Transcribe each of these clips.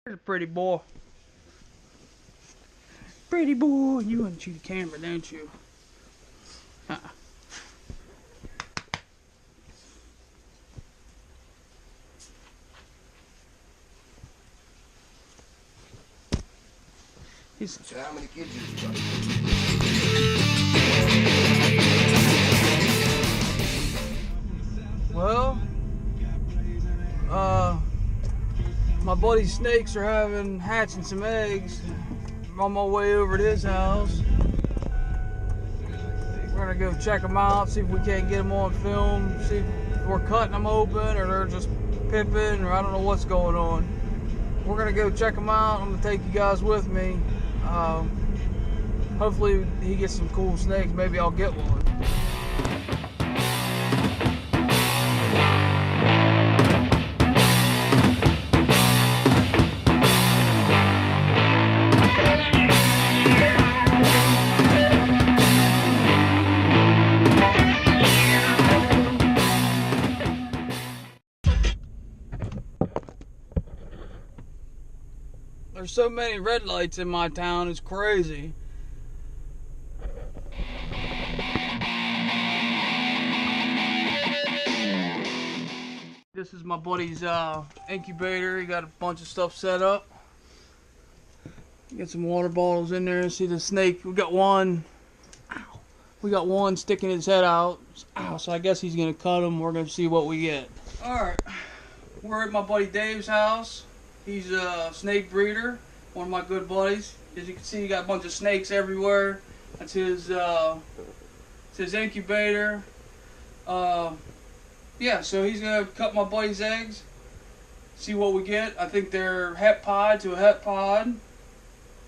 There's a pretty boy. Pretty boy. You want to shoot the camera, don't you? Uh-uh. So how many kids you got? Well, my buddy's snakes are hatching some eggs. I'm on my way over to his house. We're gonna go check them out, see if we can't get them on film, see if we're cutting them open or they're just pipping, or I don't know what's going on. We're gonna go check them out. I'm gonna take you guys with me. Hopefully he gets some cool snakes. Maybe I'll get one. There's so many red lights in my town, it's crazy. This is my buddy's incubator. He got a bunch of stuff set up. Get some water bottles in there. See the snake. We got one. Ow. We got one sticking his head out. Ow, so I guess he's gonna cut him. We're gonna see what we get. All right, we're at my buddy Dave's house. He's a snake breeder, one of my good buddies. As you can see, he got a bunch of snakes everywhere. That's his incubator. Yeah, so he's gonna cut my buddy's eggs, see what we get. I think they're het pod to a het pod.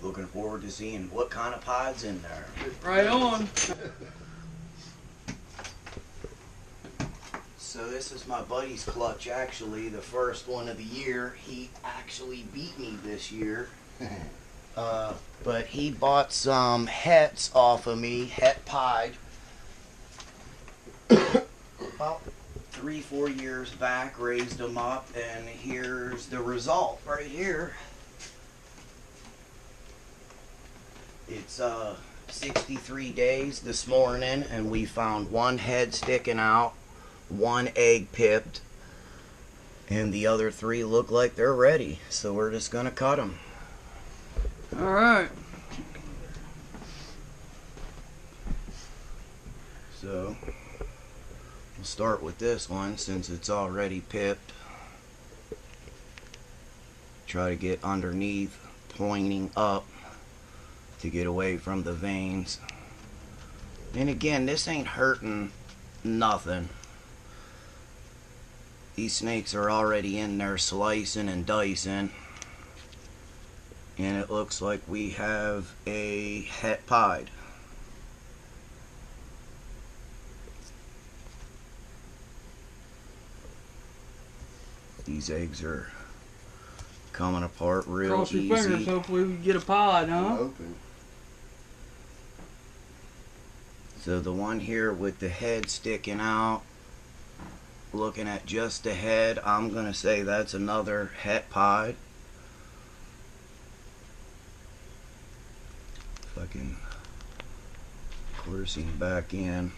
Looking forward to seeing what kind of pod's in there. Right on. So this is my buddy's clutch, actually, the first one of the year. He actually beat me this year. But he bought some hets off of me, het pied, about 3-4 years back, raised them up, and here's the result right here. It's 63 days this morning, and we found one head sticking out, one egg pipped, and the other 3 look like they're ready, so we're just gonna cut them. All right. So we'll start with this one since it's already pipped. Try to get underneath, pointing up to get away from the veins. And again, this ain't hurting nothing. These snakes are already in there slicing and dicing. And it looks like we have a het pied. These eggs are coming apart real Cross your easy. fingers. Hopefully we can get a pod, huh? Open. So the one here with the head sticking out, looking at just the head, I'm gonna say that's another het pied. If I can coerce him back in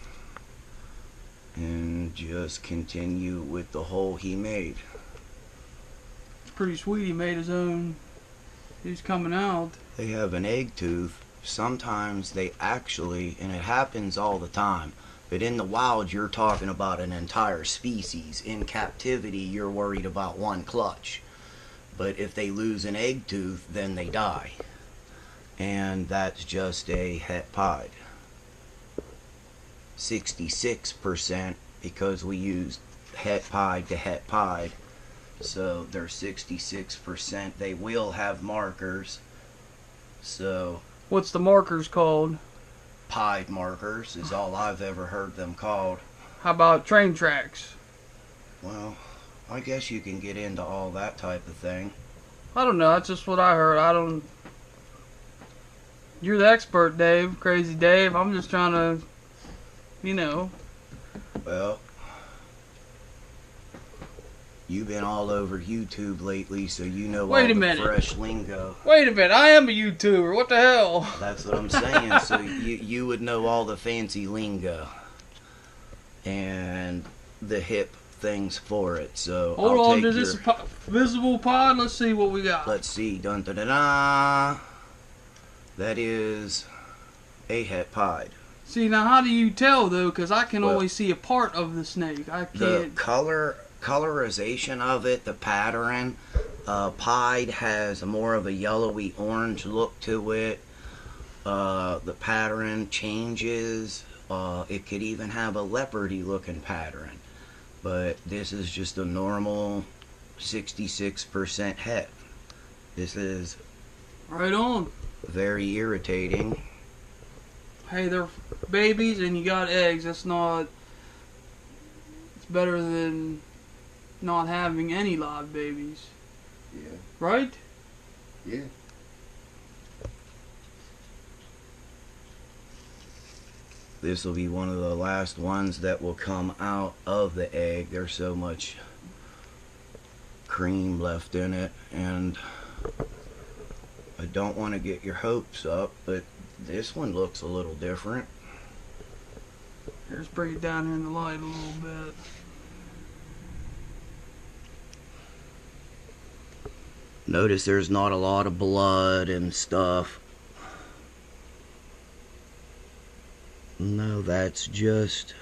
and just continue with the hole he made. It's pretty sweet. He made his own. He's coming out. They have an egg tooth. Sometimes they actually, and it happens all the time, but in the wild you're talking about an entire species. In captivity you're worried about one clutch. But if they lose an egg tooth, then they die. And that's just a het pied. 66% because we used het pied to het pied. So they're 66%. They will have markers. So What's the markers called? pied markers is all I've ever heard them called. How about train tracks? Well, I guess you can get into all that type of thing. I don't know. That's just what I heard. I don't. You're the expert, Dave. Crazy Dave. I'm just trying to, you know. Well, You've been all over YouTube lately, so you know Wait all a the minute. fresh lingo. Wait a minute, I am a YouTuber. What the hell? That's what I'm saying. So you would know all the fancy lingo and the hip things for it. So Hold I'll on, take is this a visible pod? Let's see what we got. Let's see. Dun dun dun dun. That is a het pied. See, now how do you tell though? Because I can Well, only see a part of the snake. I The can't. colorization of it, the pattern, pied has more of a yellowy orange look to it. The pattern changes. It could even have a leopardy looking pattern. But this is just a normal 66% het. This is Right on. very irritating. Hey, they're babies and you got eggs. That's not. It's better than not having any live babies. Yeah. Right? Yeah. This will be one of the last ones that will come out of the egg. There's so much cream left in it, and I don't want to get your hopes up, but this one looks a little different. Here, let's bring it down here in the light a little bit. Notice there's not a lot of blood and stuff. No, that's just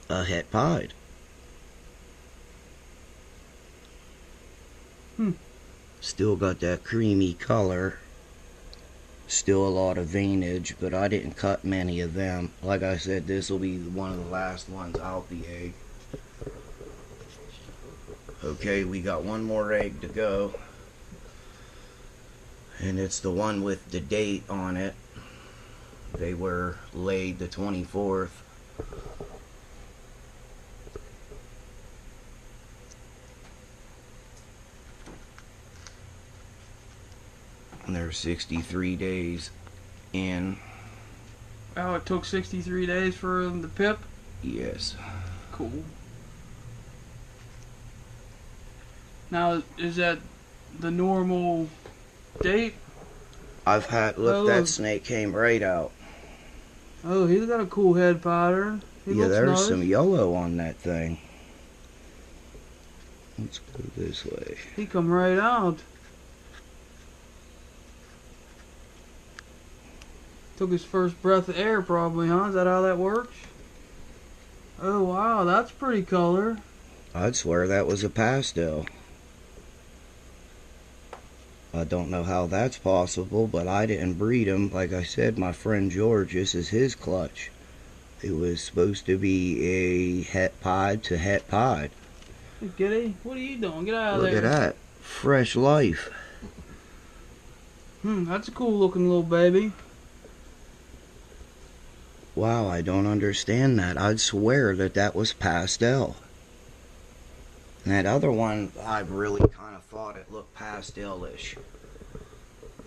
a het pied. Still got that creamy color. Still a lot of veinage, but I didn't cut many of them. Like I said, this will be one of the last ones out the egg. Okay, we got one more egg to go. And it's the one with the date on it. They were laid the 24th. And they're 63 days in. Oh, it took 63 days for the pip? Yes. Cool. Now, is that the normal date? I've had, look, Oh, that look. snake came right out. Oh, he's got a cool head pattern. He Yeah, looks there's nice. some yellow on that thing. Let's go this way. He come right out. Took his first breath of air probably, huh? Is that how that works? Oh, wow, that's pretty color. I'd swear that was a pastel. I don't know how that's possible, but I didn't breed him. Like I said, my friend George, this is his clutch. It was supposed to be a het pied to het pied. Hey, Giddy, what are you doing? Get out of Look there. at that. Fresh life. That's a cool looking little baby. Wow, I don't understand that. I'd swear that that was pastel. And that other one, I really kind of thought it looked pastel-ish.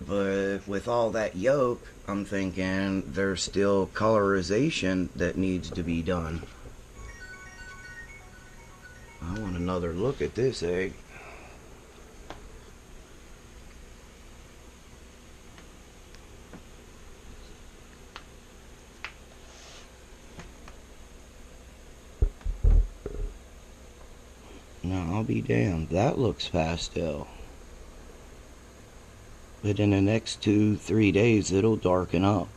But with all that yolk, I'm thinking there's still colorization that needs to be done. I want another look at this egg. No, I'll be damned. That looks pastel. But in the next 2-3 days, it'll darken up.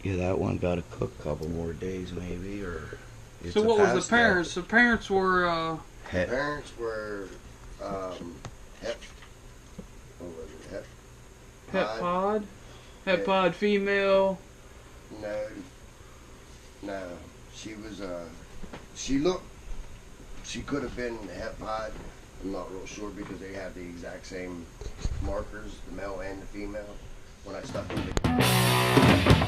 Yeah, that one got to cook a couple more days, maybe, or. It's So a what was the pastel. parents? The parents were, Het. Parents were hep. What was it? Hep. het pod? Yeah. Het pod female. No. She was she looked. She could have been hep pied. I'm not real sure because they have the exact same markers, the male and the female. When I stuck them together.